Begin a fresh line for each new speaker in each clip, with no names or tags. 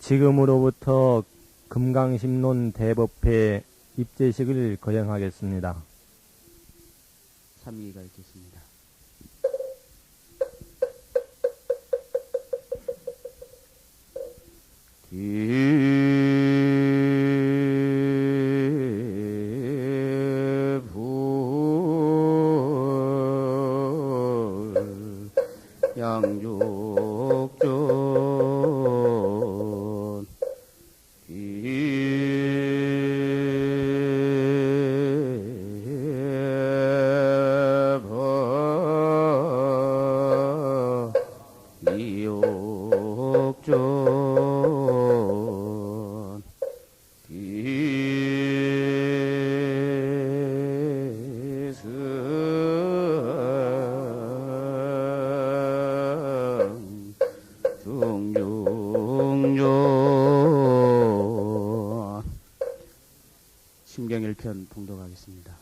지금으로부터 금강심론 대법회 입제식을 거행하겠습니다.
삼위가 있겠습니다. 기불 양족존 이옥존 기승 중중존 심경 1편 봉독하겠습니다.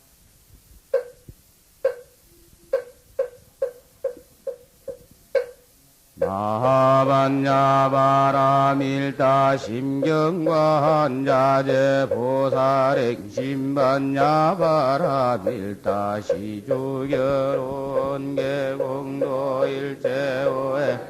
마반야바라밀다 심경과 한자제 보살행 심반야바라밀다 시주결혼 개공도 일제오에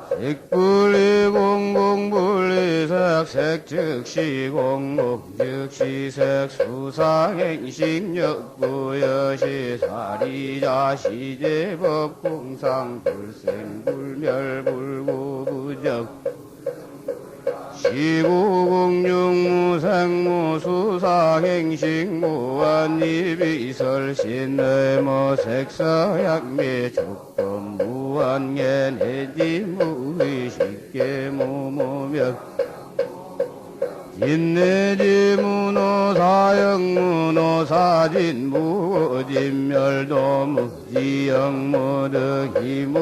색불리 공공불리색 색즉시 공공 즉시색 수상행식역부여시 사리자 시제법 공상 불생불멸불구부적 시구공육무생무수사행식무한이비설신의모 색사약미 족법무한계내지무의식계무무명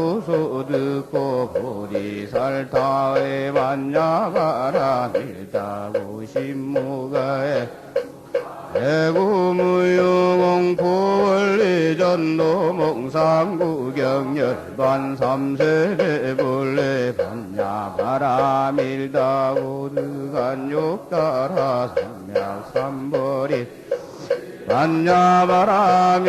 인내지무노사역무노사진무지영무득이무소득고 보리살타의 반야가라밀다구심무가에 대구무용포원리전도몽상구경열반삼세대불레 반야바라밀다고득한욕따라 삼약삼벌이 반야바라밀다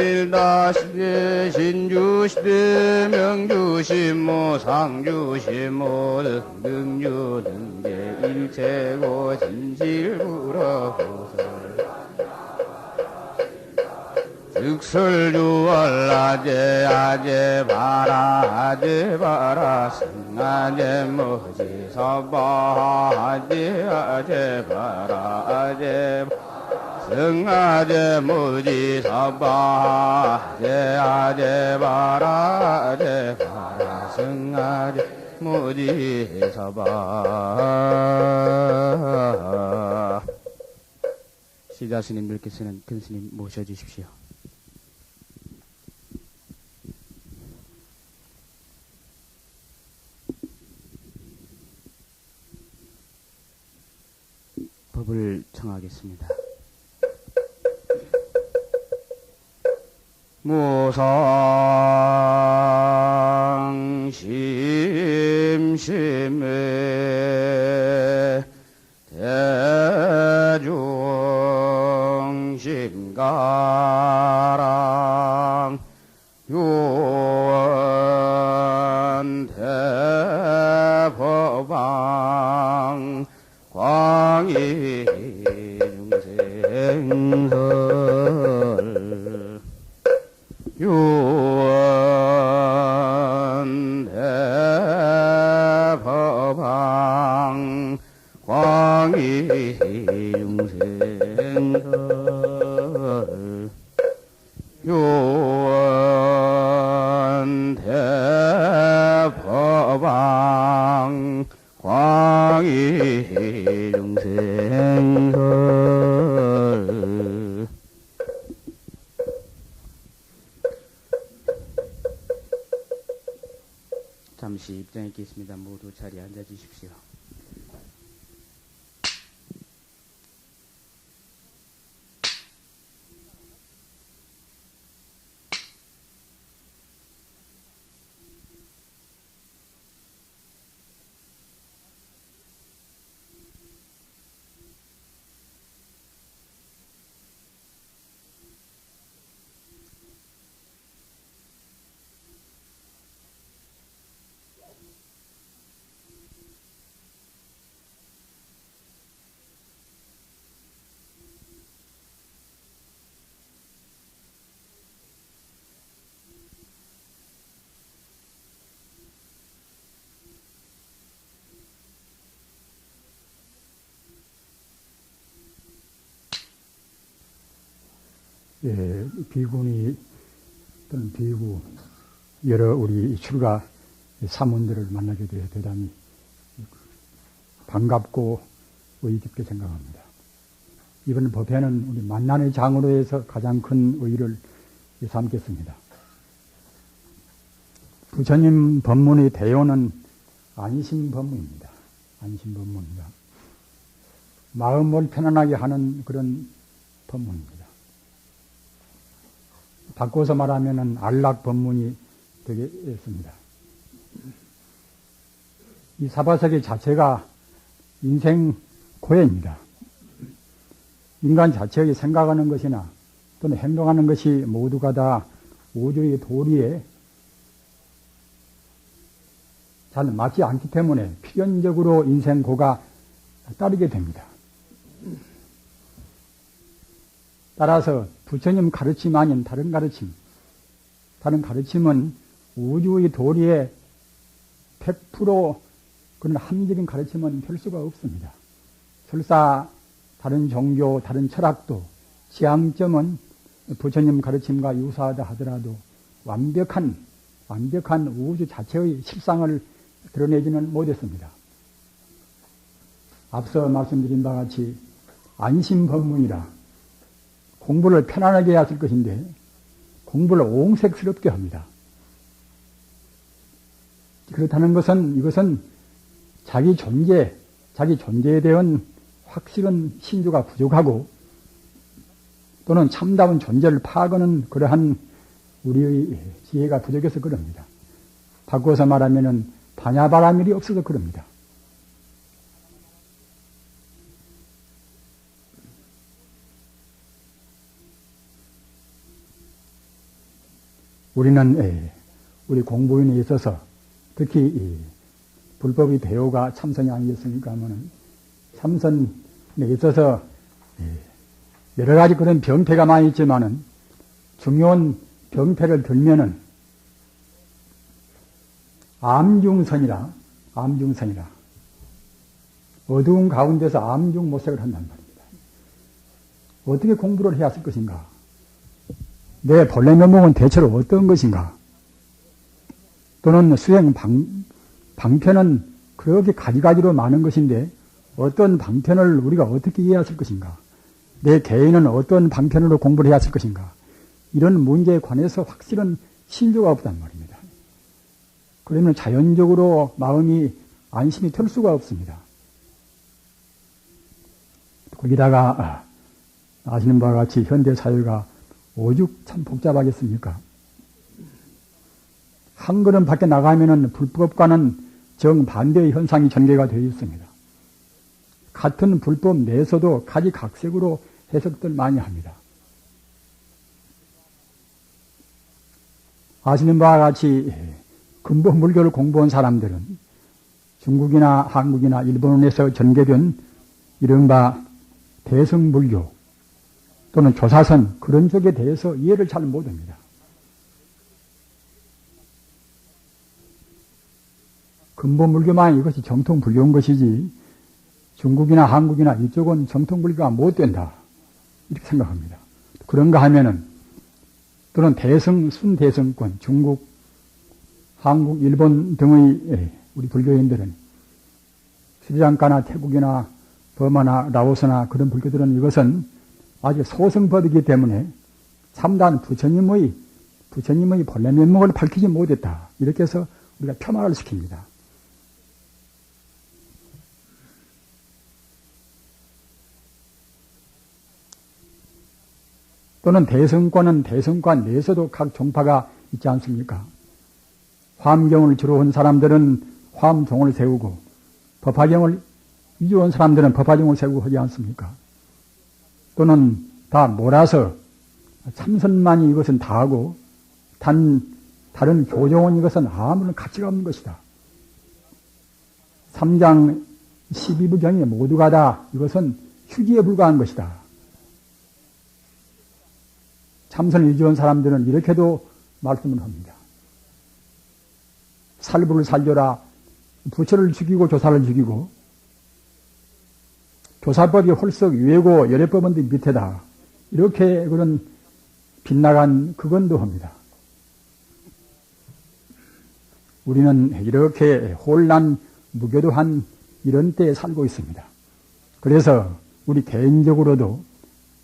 시대 신주시대 명주심모 상주심모 등등유 등계 일체고 진실불허보살 즉설주얼라제 아제 바라 아제 바라 승아제 머지 사바 아제 아제 바라 아제 승아제 머지 사바 아제 아제 바라 아제 바라 승아제 머지 사바 시자 스님들께서는 큰 스님 모셔주십시오. 법을 청하겠습니다. 무상 심심해 대중 심가랑 요원 대법왕 광희 중생설 요원 대법왕 광희 중생설 자리에 앉아 주십시오.
예, 비군이 또는 비구 여러 우리 출가 사문들을 만나게 되어 대단히 반갑고 의의 깊게 생각합니다. 이번 법회는 우리 만난의 장으로 해서 가장 큰 의의를 삼겠습니다. 부처님 법문의 대요는 안심법문입니다. 안심법문입니다. 마음을 편안하게 하는 그런 법문입니다. 바꿔서 말하면 안락법문이 되겠습니다. 이 사바세계 자체가 인생 고해입니다. 인간 자체의 생각하는 것이나 또는 행동하는 것이 모두가 다 우주의 도리에 잘 맞지 않기 때문에 필연적으로 인생고가 따르게 됩니다. 따라서 부처님 가르침 아닌 다른 가르침은 우주의 도리에 100% 그런 합리적인 가르침은 별 수가 없습니다. 설사 다른 종교, 다른 철학도 지향점은 부처님 가르침과 유사하다 하더라도 완벽한 우주 자체의 실상을 드러내지는 못했습니다. 앞서 말씀드린 바와 같이 안심법문이라 공부를 편안하게 해야 할 것인데 공부를 옹색스럽게 합니다. 그렇다는 것은 이것은 자기 존재에 대한 확실한 신조가 부족하고 또는 참다운 존재를 파악하는 그러한 우리의 지혜가 부족해서 그럽니다. 바꿔서 말하면은 반야바라밀이 없어서 그럽니다. 우리는 우리 공부인에 있어서 특히 불법의 대오가 참선이 아니겠습니까? 하면은 참선에 있어서 여러 가지 그런 병폐가 많이 있지만은 중요한 병폐를 들면은 암중선이라 어두운 가운데서 암중모색을 한단 말입니다. 어떻게 공부를 해야 할 것인가? 내 본래 면목은 대체로 어떤 것인가? 또는 수행 방편은 그렇게 가지가지로 많은 것인데 어떤 방편을 우리가 어떻게 이해해야 할 것인가? 내 개인은 어떤 방편으로 공부를 해야 할 것인가? 이런 문제에 관해서 확실한 신조가 없단 말입니다. 그러면 자연적으로 마음이 안심이 될 수가 없습니다. 거기다가 아시는 바와 같이 현대 사회가 오죽 참 복잡하겠습니까? 한 걸음 밖에 나가면은 불법과는 정반대의 현상이 전개가 되어 있습니다. 같은 불법 내에서도 가지각색으로 해석들 많이 합니다. 아시는 바와 같이 근본 물교를 공부한 사람들은 중국이나 한국이나 일본에서 전개된 이른바 대승불교 또는 조사선 그런 쪽에 대해서 이해를 잘 못합니다. 근본불교만 이것이 정통불교인 것이지 중국이나 한국이나 이쪽은 정통불교가 못 된다 이렇게 생각합니다. 그런가 하면은 또는 순대승권 중국, 한국, 일본 등의 우리 불교인들은 스리랑카나 태국이나 버마나 라오스나 그런 불교들은 이것은 아주 소승법이기 때문에 참다한 부처님의 본래 면목을 밝히지 못했다. 이렇게 해서 우리가 폄하를 시킵니다. 또는 대승권은 대승권 내에서도 각 종파가 있지 않습니까? 화엄경을 주로 한 사람들은 화엄종을 세우고 법화경을 위주한 사람들은 법화종을 세우고 하지 않습니까? 또는 다 몰아서 참선만이 이것은 다 하고 다른 교종은 이것은 아무런 가치가 없는 것이다. 3장 12부경이 모두가 다 이것은 휴지에 불과한 것이다. 참선을 위주한 사람들은 이렇게도 말씀을 합니다. 살부를 살려라. 부처를 죽이고 조사를 죽이고 조사법이 홀썩 위에고 열애법은 밑에다. 이렇게 그런 빗나간 그건도 합니다. 우리는 이렇게 혼란 무교도한 이런 때에 살고 있습니다. 그래서 우리 개인적으로도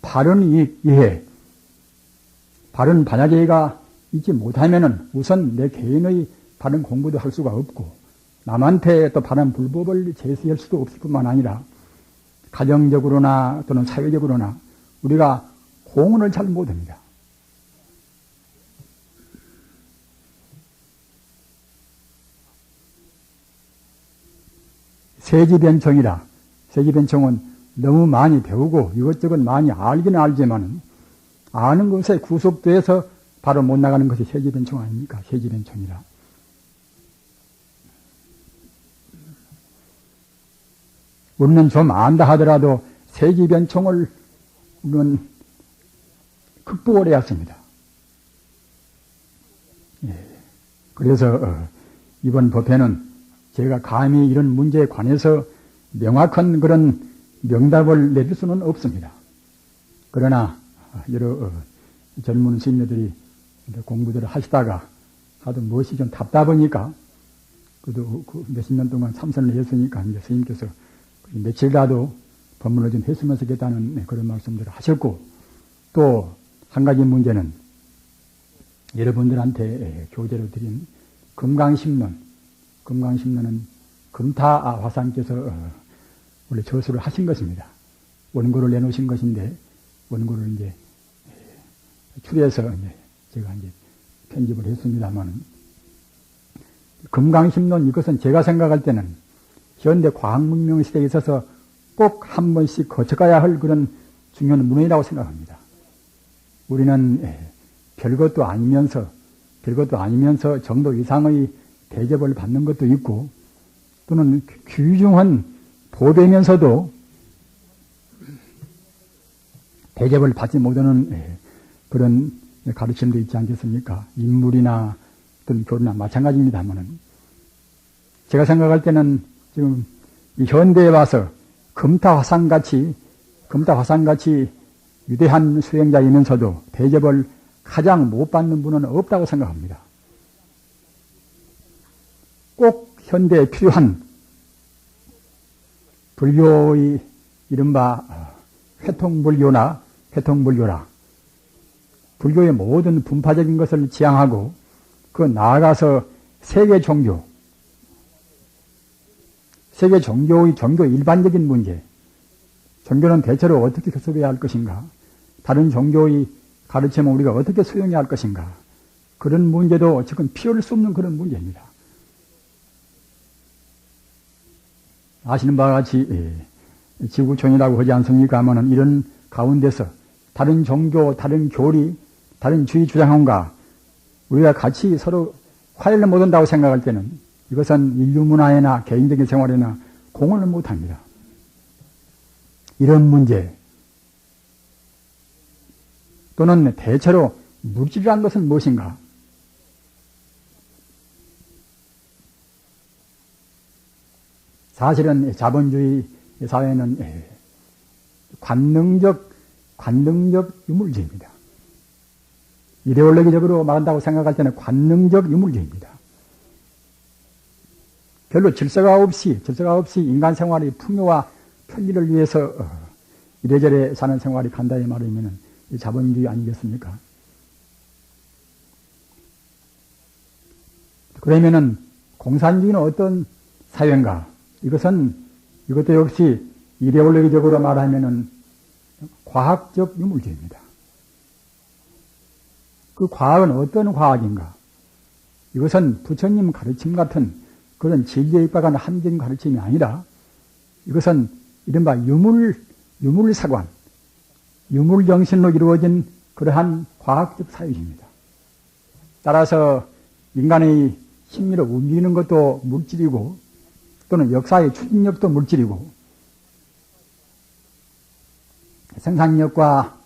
바른 이해, 바른 반야계가 있지 못하면은 우선 내 개인의 바른 공부도 할 수가 없고 남한테 또 바른 불법을 제시할 수도 없을 뿐만 아니라 가정적으로나 또는 사회적으로나 우리가 공헌을 잘 못합니다. 세지변청이라. 세지변청은 너무 많이 배우고 이것저것 많이 알기는 알지만 아는 것에 구속돼서 바로 못 나가는 것이 세지변청 아닙니까? 세지변청이라. 우리는 좀 안다 하더라도 세지변청을 우리는 극복을 해야 합니다. 예. 그래서 이번 법회는 제가 감히 이런 문제에 관해서 명확한 그런 명답을 내릴 수는 없습니다. 그러나 여러 젊은 스님들이 공부들을 하시다가 하도 무엇이 좀 답답하니까 그래도 몇십 년 동안 참선을 했으니까 이제 스님께서 며칠이라도 법문을 좀 했으면 좋겠다는 그런 말씀들을 하셨고 또 한 가지 문제는 여러분들한테 교재로 드린 금강심론, 금강심론은 금타 화상께서 원래 저수를 하신 것입니다. 원고를 내놓으신 것인데 원고를 이제 추려서 이제 제가 이제 편집을 했습니다만 금강심론 이것은 제가 생각할 때는 현대 과학문명 시대에 있어서 꼭 한 번씩 거쳐가야 할 그런 중요한 문헌이라고 생각합니다. 우리는 별것도 아니면서 정도 이상의 대접을 받는 것도 있고 또는 귀중한 보배면서도 대접을 받지 못하는 그런 가르침도 있지 않겠습니까? 인물이나 어떤 교리나 마찬가지입니다만은 제가 생각할 때는 지금 이 현대에 와서 금타화상같이 위대한 수행자이면서도 대접을 가장 못 받는 분은 없다고 생각합니다. 꼭 현대에 필요한 불교의 이른바 회통불교라 불교의 모든 분파적인 것을 지향하고 그 나아가서 세계 종교의 종교 일반적인 문제, 종교는 대체로 어떻게 교섭해야 할 것인가, 다른 종교의 가르침을 우리가 어떻게 수용해야 할 것인가, 그런 문제도 지금 피할 수 없는 그런 문제입니다. 아시는 바와 같이 지구촌이라고 하지 않습니까? 하면은 이런 가운데서 다른 종교, 다른 교리, 다른 주의 주장원과 우리가 같이 서로 화해를 못한다고 생각할 때는 이것은 인류 문화에나 개인적인 생활에나 공헌을 못합니다. 이런 문제 또는 대체로 물질이라는 것은 무엇인가? 사실은 자본주의 사회는 관능적 유물주의입니다. 이데올로기적으로 말한다고 생각할 때는 관능적 유물주의입니다. 별로 질서가 없이 인간 생활의 풍요와 편리를 위해서 이래저래 사는 생활이 간다이 말이면 자본주의 아니겠습니까? 그러면은 공산주의는 어떤 사회인가? 이것도 역시 이데올로기적으로 말하면은 과학적 유물주의입니다. 그 과학은 어떤 과학인가? 이것은 부처님 가르침 같은 그런 진리에 입각한 함정 가르침이 아니라 이것은 이른바 유물사관, 유물정신으로 이루어진 그러한 과학적 사유입니다. 따라서 인간의 심리를 움직이는 것도 물질이고 또는 역사의 추진력도 물질이고 생산력과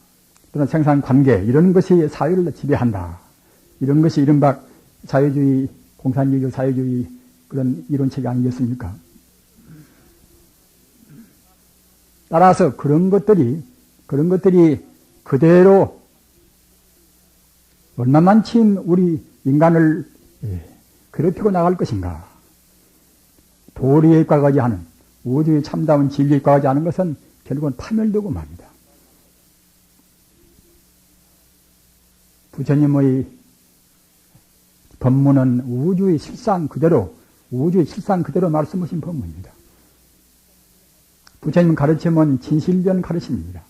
또는 생산관계 이런 것이 사회를 지배한다. 이런 것이 이른바 자유주의, 공산주의, 자유주의 그런 이론체계 아니겠습니까? 따라서 그런 것들이 그대로 얼마만큼 우리 인간을 괴롭히고 나갈 것인가. 도리에 입각하지 않은, 우주의 참다운 진리에 입각하지 않은 것은 결국은 파멸되고 맙니다. 부처님의 법문은 우주의 실상 그대로 말씀하신 법문입니다. 부처님 가르침은 진실된 가르침입니다.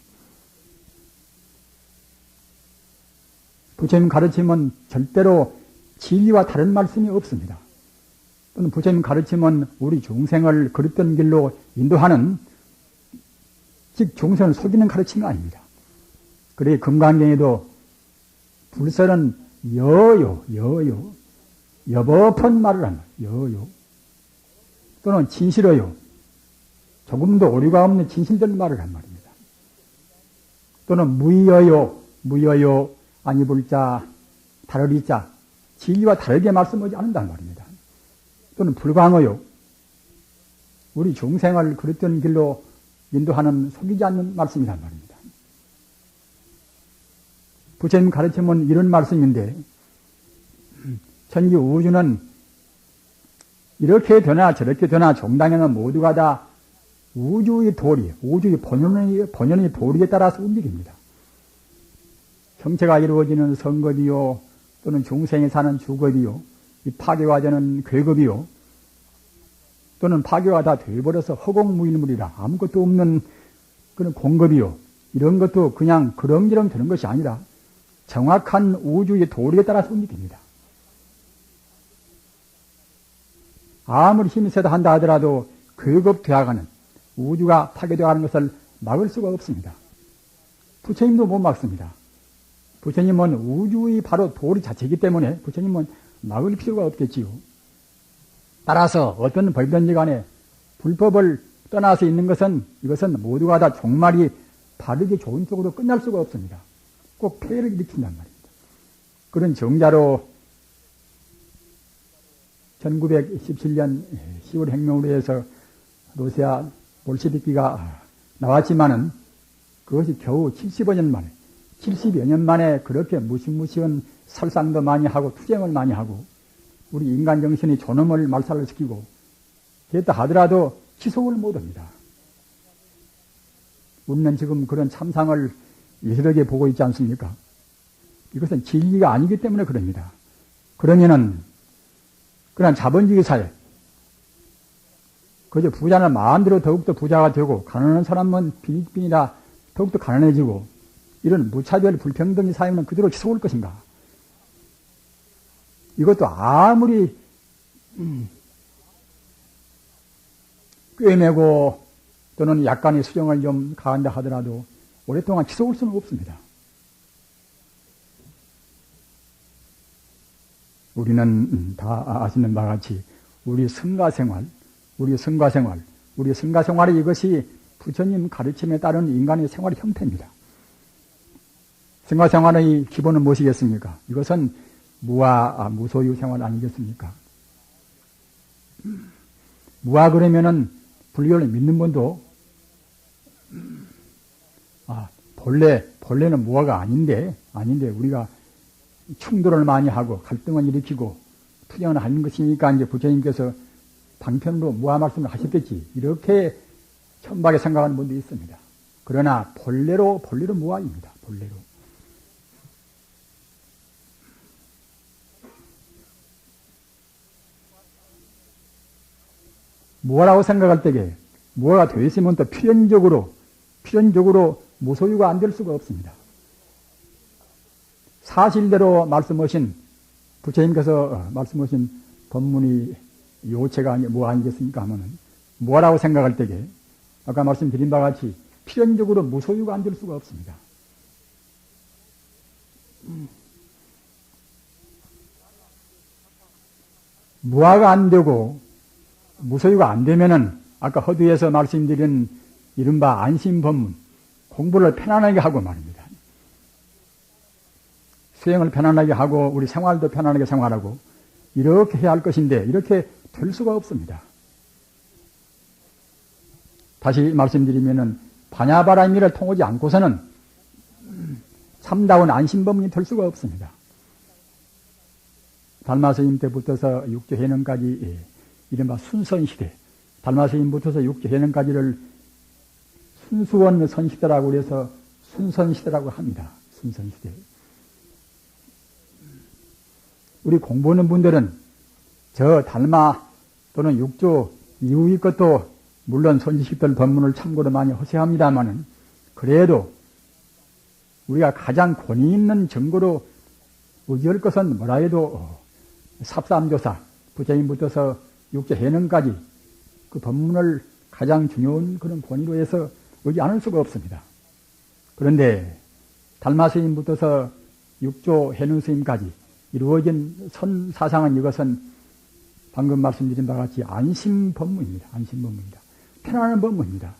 부처님 가르침은 절대로 진리와 다른 말씀이 없습니다. 또는 부처님 가르침은 우리 중생을 그릇된 길로 인도하는, 즉 중생을 속이는 가르침이 아닙니다. 그래 금강경에도 불설은 여법한 말을 한다. 또는 진실어요. 조금도 오류가 없는 진실된 말을 한 말입니다. 또는 무의어요. 아니 불자, 다르리자, 진리와 다르게 말씀하지 않는다는 말입니다. 또는 불광어요. 우리 중생을 그릇된 길로 인도하는 속이지 않는 말씀이란 말입니다. 부처님 가르침은 이런 말씀인데 천지 우주는 이렇게 되나 저렇게 되나 종당에는 모두가 다 우주의 도리, 우주의 본연의 도리에 따라서 움직입니다. 형체가 이루어지는 성급이요, 또는 중생이 사는 주급이요, 이 파괴가 되는 괴급이요, 또는 파괴가 다 되어버려서 허공무일물이라 아무것도 없는 그런 공급이요, 이런 것도 그냥 그렁저렁 되는 것이 아니라 정확한 우주의 도리에 따라서 움직입니다. 아무리 힘이 세다 한다 하더라도 괴급되어가는 우주가 파괴되어가는 것을 막을 수가 없습니다. 부처님도 못 막습니다. 부처님은 우주의 바로 도리 자체이기 때문에 부처님은 막을 필요가 없겠지요. 따라서 어떤 법이든지 간에 불법을 떠나서 있는 것은 이것은 모두가 다 종말이 바르게 좋은 쪽으로 끝날 수가 없습니다. 꼭 폐해를 일으킨단 말입니다. 그런 정자로 1917년 10월 혁명으로 해서 러시아 볼셰비키가 나왔지만은 그것이 겨우 70여 년 만에, 70여 년 만에 그렇게 무시무시한 살상도 많이 하고 투쟁을 많이 하고 우리 인간 정신이 존엄을 말살을 시키고 그랬다 하더라도 지속을 못합니다. 우리는 지금 그런 참상을 여러 보고 있지 않습니까? 이것은 진리가 아니기 때문에 그럽니다. 그러면은 그런 자본주의 사회, 그저 부자는 마음대로 더욱더 부자가 되고 가난한 사람은 빈이라 더욱더 가난해지고 이런 무차별 불평등의 사회는 그대로 지속할 것인가? 이것도 아무리 꿰매고 또는 약간의 수정을 좀 가한다 하더라도 오랫동안 지속할 수는 없습니다. 우리는 다 아시는 바와 같이 우리 성가생활이 이것이 부처님 가르침에 따른 인간의 생활의 형태입니다. 성가생활의 기본은 무엇이겠습니까? 이것은 무소유 생활 아니겠습니까? 무아 그러면은 불교를 믿는 분도 본래는 무아가 아닌데 우리가 충돌을 많이 하고 갈등을 일으키고 투쟁을 하는 것이니까 이제 부처님께서 방편으로 무아 말씀을 하셨겠지. 이렇게 천박에 생각하는 분도 있습니다. 그러나 본래로 무아입니다. 본래로. 무아라고 생각할 때에 무아가 되어 있으면 또 필연적으로 무소유가 안 될 수가 없습니다. 사실대로 말씀하신 부처님께서 말씀하신 법문이 요체가 뭐 아니겠습니까 하면은 뭐라고 생각할 때에 아까 말씀드린 바와 같이 필연적으로 무소유가 안 될 수가 없습니다. 무아가 안 되고 무소유가 안 되면은 아까 허두에서 말씀드린 이른바 안심법문 공부를 편안하게 하고 말입니다. 수행을 편안하게 하고 우리 생활도 편안하게 생활하고 이렇게 해야 할 것인데 이렇게 될 수가 없습니다. 다시 말씀드리면은 반야바라미를 통하지 않고서는 참다운 안심법문이 될 수가 없습니다. 달마스님 때부터서 육조해능까지 이른바 순선시대, 달마스님부터서 육조해능까지를 순수원 선시대라고 그래서 순선시대라고 합니다. 순선시대. 우리 공부하는 분들은 저 달마 또는 육조 이후의 것도 물론 선지식들 법문을 참고로 많이 하셔야 합니다만은 그래도 우리가 가장 권위 있는 증거로 의지할 것은 뭐라 해도 삽삼조사, 부처님부터서 육조해능까지 그 법문을 가장 중요한 그런 권위로 해서 의지 않을 수가 없습니다. 그런데 달마스님부터서 육조해능스님까지 이루어진 선사상은 이것은 방금 말씀드린 바와 같이 안심법문입니다. 안심법문입니다. 편안한 법문입니다.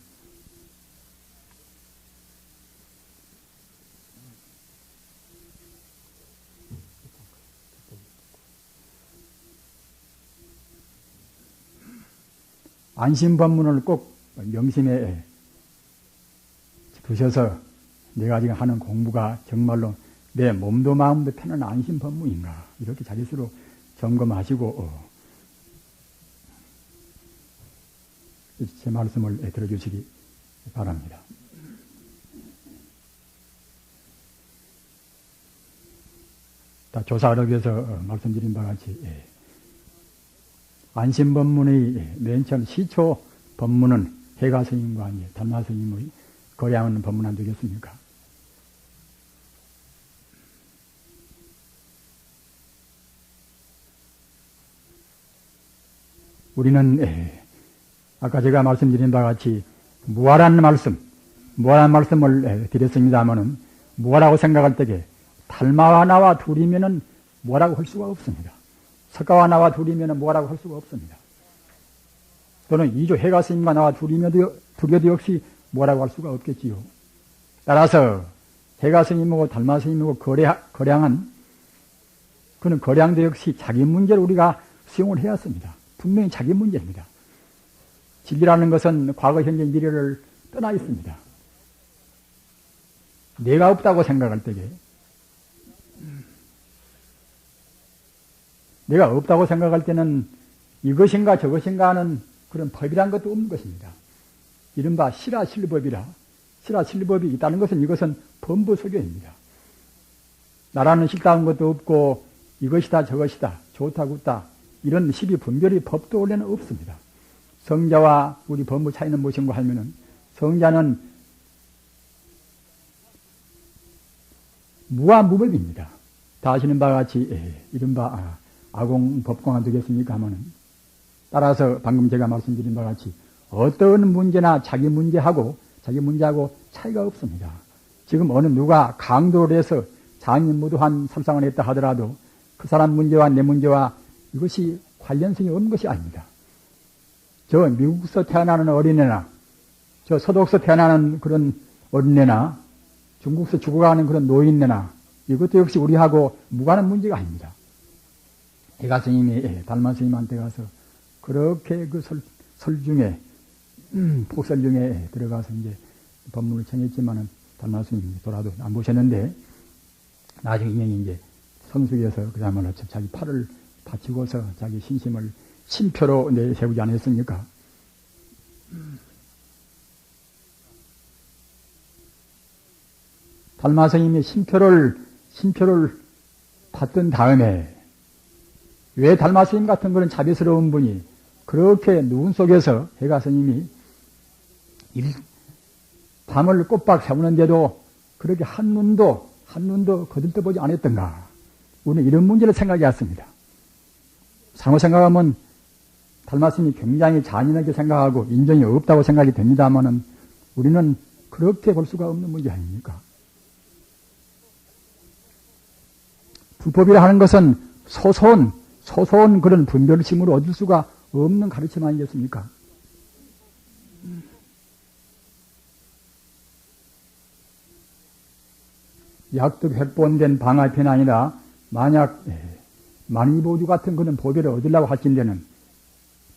안심법문을 꼭 명심해 두셔서 내가 지금 하는 공부가 정말로 내 몸도 마음도 편안한 안심법문인가 이렇게 자릿수로 점검하시고 제 말씀을 들어주시기 바랍니다. 조사를 위해서 말씀드린 바와 같이 안심법문의 맨 처음 시초 법문은 해가스님과 달마스님의 거량하는 법문 안 되겠습니까? 우리는 아까 제가 말씀드린 바와 같이 무아라는 말씀을 드렸습니다마는 무아라고 생각할 때에 달마와 나와 둘이면은 뭐라고 할 수가 없습니다. 석가와 나와 둘이면은 뭐라고 할 수가 없습니다. 또는 이조 해가스님과 나와 둘여도 역시 뭐라고 할 수가 없겠지요. 따라서 해가스님하고 달마스님하고 거량한 그는 거량도 역시 자기 문제를 우리가 수용을 해야 합니다. 분명히 자기 문제입니다. 진리라는 것은 과거, 현재, 미래를 떠나 있습니다. 내가 없다고 생각할 때에 내가 없다고 생각할 때는 이것인가 저것인가 하는 그런 법이란 것도 없는 것입니다. 이른바 실화실법이라 실화실법이 있다는 것은 이것은 범부소교입니다. 나라는 싫다는 것도 없고 이것이다 저것이다 좋다 굿다 이런 시비 분별의 법도 원래는 없습니다. 성자와 우리 법무 차이는 무엇인가 하면은 성자는 무아무법입니다. 다 아시는 바와 같이 이른바 아공법공안 되겠습니까 하면은 따라서 방금 제가 말씀드린 바와 같이 어떤 문제나 자기 문제하고 차이가 없습니다. 지금 어느 누가 강도를 해서 장인무도한 살상을 했다 하더라도 그 사람 문제와 내 문제와 이것이 관련성이 없는 것이 아닙니다. 저 미국에서 태어나는 어린애나 저 서독에서 태어나는 그런 어린애나 중국에서 죽어가는 그런 노인네나 이것도 역시 우리하고 무관한 문제가 아닙니다. 해가 스님이 달마 스님한테 가서 그렇게 그 설중에 폭설중에 들어가서 이제 법문을 청했지만은 달마 스님이 돌아도 안 보셨는데 나중에 이제 성숙해서 그야말로 자기 팔을 바치고서 자기 신심을 신표로 내세우지 않았습니까? 달마 스님이 신표를 받던 다음에 왜 달마 스님 같은 그런 자비스러운 분이 그렇게 누운 속에서 해가 스님이 밤을 꼬박 세우는데도 그렇게 한눈도 한눈도 거들떠보지 않았던가. 우리는 이런 문제를 생각해 왔습니다. 상호 생각하면 달마스님이 굉장히 잔인하게 생각하고 인정이 없다고 생각이 됩니다만은 우리는 그렇게 볼 수가 없는 문제 아닙니까? 불법이라 하는 것은 소소한 그런 분별심으로 얻을 수가 없는 가르침 아니겠습니까? 약득 획본된 방아편 아니라 만약 만이보주 같은 그런 보배를 얻으려고 할진대는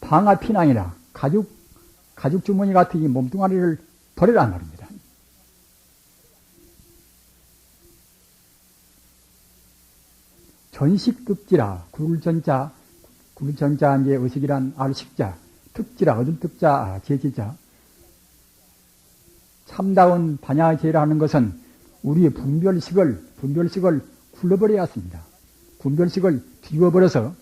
방아핀 아니라 가죽 주머니 같은 이 몸뚱아리를 버리란 말입니다. 전식득지라 굴전자 이제 의식이란 알식자, 특지라 얻을 특자, 제지자. 참다운 반야제라 하는 것은 우리의 분별식을 굴러버려야 했습니다. 분별식을 뒤집어버려서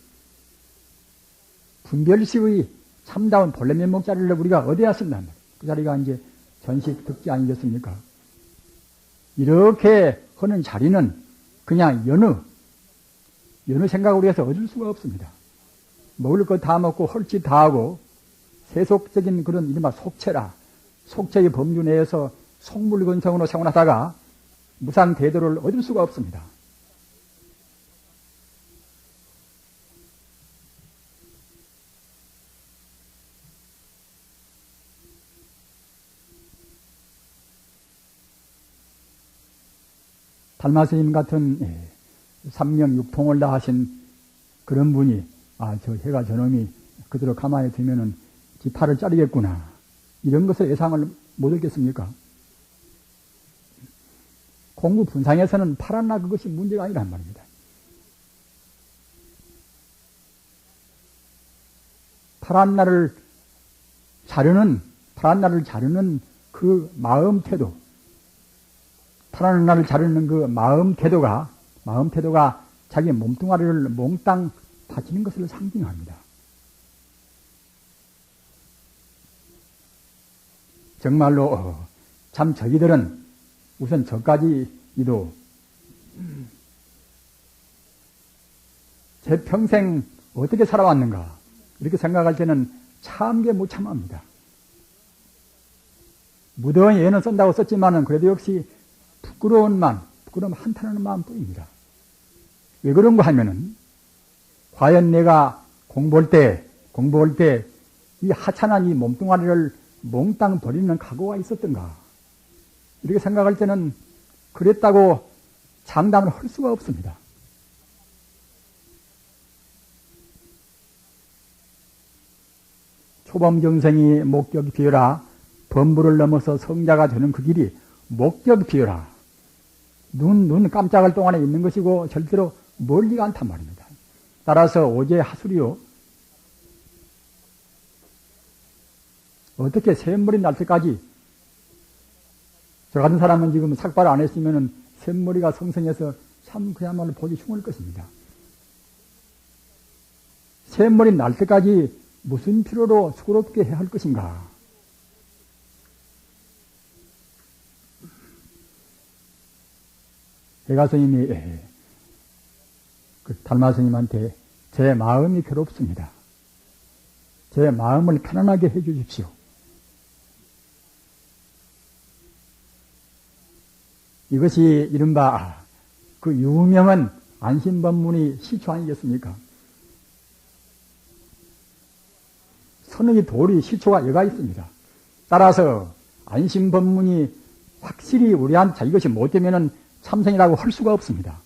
분별식의 참다운 본래 면목 자리를 우리가 얻어야 쓴다. 그 자리가 이제 전식 득지 아니겠습니까? 이렇게 하는 자리는 그냥 여느 생각으로 해서 얻을 수가 없습니다. 먹을 것 다 먹고 헐짓 다 하고 세속적인 그런 이른바 속체의 범주 내에서 속물건성으로 생활하다가 무상대도를 얻을 수가 없습니다. 달마스님 같은 삼명육통을 다 하신 그런 분이 저 해가 저놈이 그대로 가만히 두면은 지 팔을 자르겠구나 이런 것을 예상을 못 했겠습니까? 공부 분상에서는 팔았나 그것이 문제가 아니란 말입니다. 팔았나를 자르는 그 마음 태도, 팔았나를 자르는 그 마음 태도가 자기 몸뚱아리를 몽땅 바치는 것을 상징합니다. 정말로 참 저기들은 우선 저까지도 제 평생 어떻게 살아왔는가 이렇게 생각할 때는 참게 못 참합니다. 무더운 예는 쓴다고 썼지만은 그래도 역시 부끄러움 한탄하는 마음뿐입니다. 왜 그런가 하면은 과연 내가 공부할 때 이 하찮은 이 몸뚱아리를 몽땅 버리는 각오가 있었던가 이렇게 생각할 때는 그랬다고 장담을 할 수가 없습니다. 초범정생이 목격이 비어라 범부를 넘어서 성자가 되는 그 길이 목격이 비어라 눈 깜짝할 동안에 있는 것이고 절대로 멀리가 않단 말입니다. 따라서 오제 하수리요 어떻게 샘물이 날 때까지 저 같은 사람은 지금 삭발 안 했으면은 샘머리가 성성해서 참 그야말로 보기 흉할 것입니다. 샘머리 날 때까지 무슨 필요로 수고롭게 해야 할 것인가? 해가스님이 그 달마스님한테 제 마음이 괴롭습니다. 제 마음을 편안하게 해 주십시오. 이것이 이른바 그 유명한 안심법문이 시초 아니겠습니까? 선의 도리 시초가 여가 있습니다. 따라서 안심법문이 확실히 우리한테 이것이 못되면은 참선이라고 할 수가 없습니다.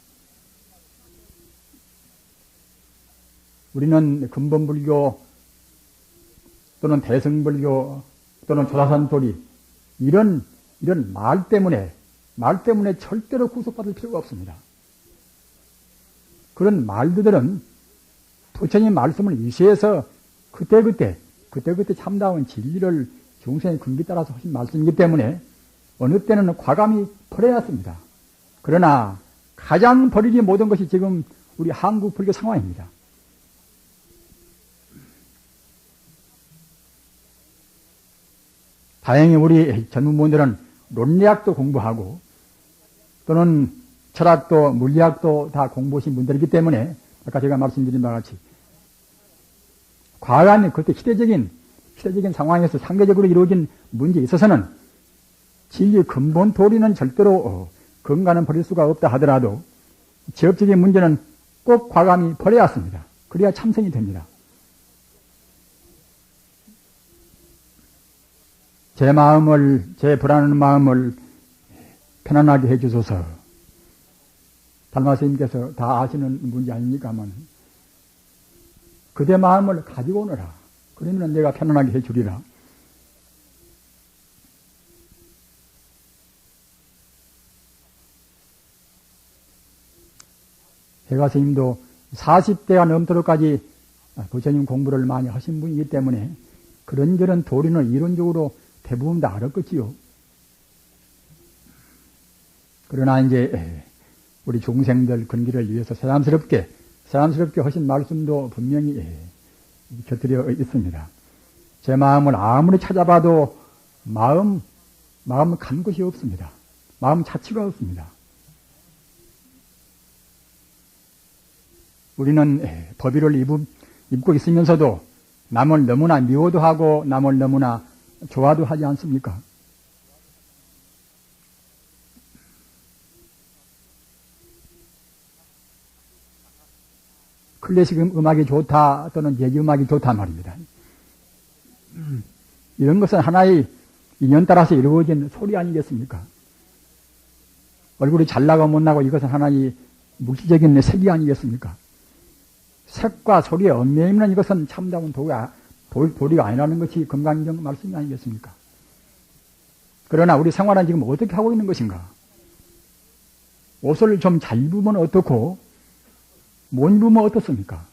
우리는 근본불교 또는 대승불교 또는 조사선도리 이런 말 때문에 절대로 구속받을 필요가 없습니다. 그런 말들은 부처님 말씀을 위시해서 그때그때 참다운 진리를 중생의 근기 따라서 하신 말씀이기 때문에 어느 때는 과감히 버려야 했습니다. 그러나 가장 버리지 못한 것이 지금 우리 한국 불교 상황입니다. 다행히 우리 전문분들은 논리학도 공부하고 또는 철학도 물리학도 다 공부하신 분들이기 때문에 아까 제가 말씀드린 바와 같이 과감히 그때 시대적인 상황에서 상대적으로 이루어진 문제에 있어서는 진리의 근본 도리는 절대로 근간은 버릴 수가 없다 하더라도 지역적인 문제는 꼭 과감히 버려야 합니다. 그래야 참선이 됩니다. 제 불안한 마음을 편안하게 해주소서. 달마 스님께서 다 아시는 문제 아닙니까만 그대 마음을 가지고 오너라. 그러면 내가 편안하게 해주리라. 해가 스님도 40대가 넘도록까지 부처님 공부를 많이 하신 분이기 때문에 그런저런 도리는 이론적으로 대부분 다 알았겠지요. 그러나 이제 우리 중생들 근기를 위해서 새삼스럽게 하신 말씀도 분명히 곁들여 있습니다. 제 마음을 아무리 찾아봐도 마음을 간 것이 없습니다. 마음 자체가 없습니다. 우리는 법의를 입고 있으면서도 남을 너무나 미워도 하고 남을 너무나 좋아도 하지 않습니까? 클래식 음악이 좋다 또는 재즈 음악이 좋다 말입니다. 이런 것은 하나의 인연 따라서 이루어진 소리 아니겠습니까? 얼굴이 잘나고 못나고 이것은 하나의 물질적인 색이 아니겠습니까? 색과 소리의 얽매여 있는 이것은 참다운 도리가 아니라는 것이 금강경 말씀이 아니겠습니까? 그러나 우리 생활은 지금 어떻게 하고 있는 것인가? 옷을 좀 잘 입으면 어떻고 못 입으면 어떻습니까?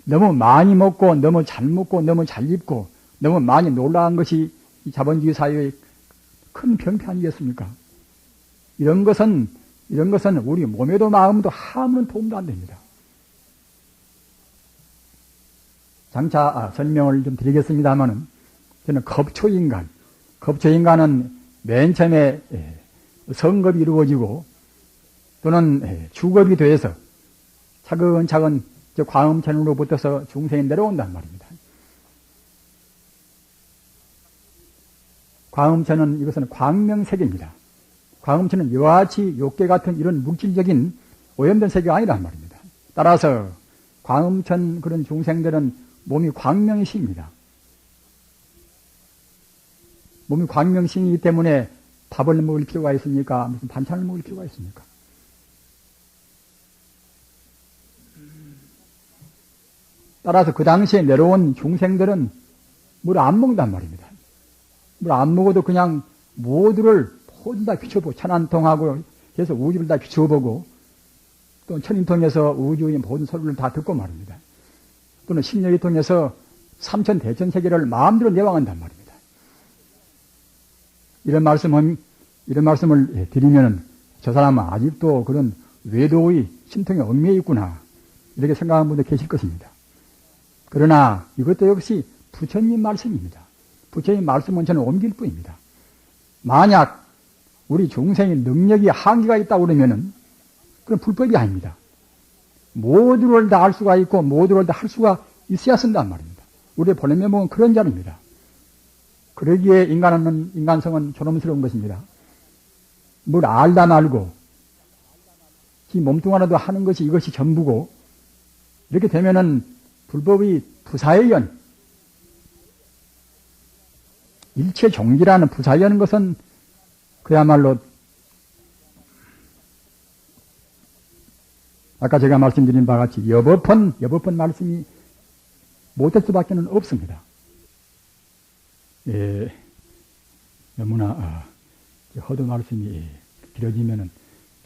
너무 많이 먹고 너무 잘 먹고 너무 잘 입고 너무 많이 놀라운 것이 이 자본주의 사회의 큰 병폐 아니겠습니까? 이런 것은 우리 몸에도 마음도 아무런 도움도 안 됩니다. 장차 설명을 좀 드리겠습니다만은 저는 겁초인간은 맨 처음에 성급이 이루어지고 또는 주겁이 돼서 차근차근 광음천으로부터서 중생이 내려온단 말입니다. 광음천은 이것은 광명세계입니다. 광음천은 이와 같이 욕계 같은 이런 물질적인 오염된 세계가 아니란 말입니다. 따라서 광음천 그런 중생들은 몸이 광명신입니다. 몸이 광명신이기 때문에 밥을 먹을 필요가 있습니까? 무슨 반찬을 먹을 필요가 있습니까? 따라서 그 당시에 내려온 중생들은 물 안 먹는단 말입니다. 물 안 먹어도 그냥 모두를 모두 다 비춰보고 천안통하고 해서 우주를 다 비춰보고 또 천인통해서 우주의 모든 소리를 다 듣고 말입니다. 또는 신력이 통해서 삼천 대천 세계를 마음대로 내왕한단 말입니다. 이런 말씀을 드리면은 저 사람은 아직도 그런 외도의 신통에 얽매여 있구나 이렇게 생각하는 분도 계실 것입니다. 그러나 이것도 역시 부처님 말씀입니다. 부처님 말씀은 저는 옮길 뿐입니다. 만약 우리 중생의 능력이 한계가 있다고 그러면은 그건 불법이 아닙니다. 모두를 다 알 수가 있고 모두를 다 할 수가 있어야 쓴단 말입니다. 우리의 본래 면목은 그런 자입니다. 그러기에 인간성은 존엄스러운 것입니다. 뭘 알다 말고 이 몸뚱 하나도 하는 것이 이것이 전부고 이렇게 되면은 불법의 부사의연 일체 종기라는 부사의연 것은 그야말로 아까 제가 말씀드린 바와 같이 여법한 말씀이 못할 수밖에 없습니다. 너무나 허도 말씀이 길어지면은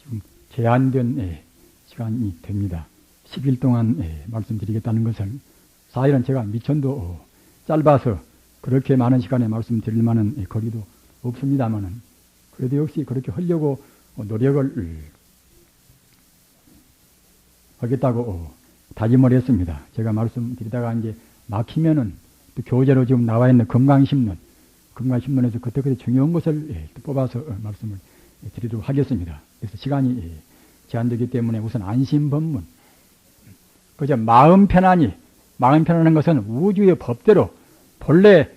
지금 제한된 시간이 됩니다. 10일 동안 말씀드리겠다는 것을 사실은 제가 미천도 짧아서 그렇게 많은 시간에 말씀드릴 만한 거리도 없습니다만은 그래도 역시 그렇게 하려고 노력을 하겠다고 다짐을 했습니다. 제가 말씀드리다가 이제 막히면은 또 교재로 지금 나와 있는 금강심론 금강신문에서 그때그때 중요한 것을 뽑아서 말씀을 드리도록 하겠습니다. 그래서 시간이 제한되기 때문에 우선 안심법문. 그저 마음 편안하는 것은 우주의 법대로 본래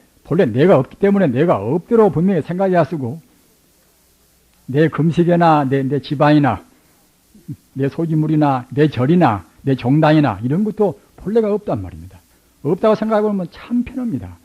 내가 없기 때문에 내가 없대로 분명히 생각해야 쓰고, 내 금식이나 내 집안이나 내 소지물이나 내 절이나 내 종단이나 이런 것도 본래가 없단 말입니다. 없다고 생각해보면 참 편합니다.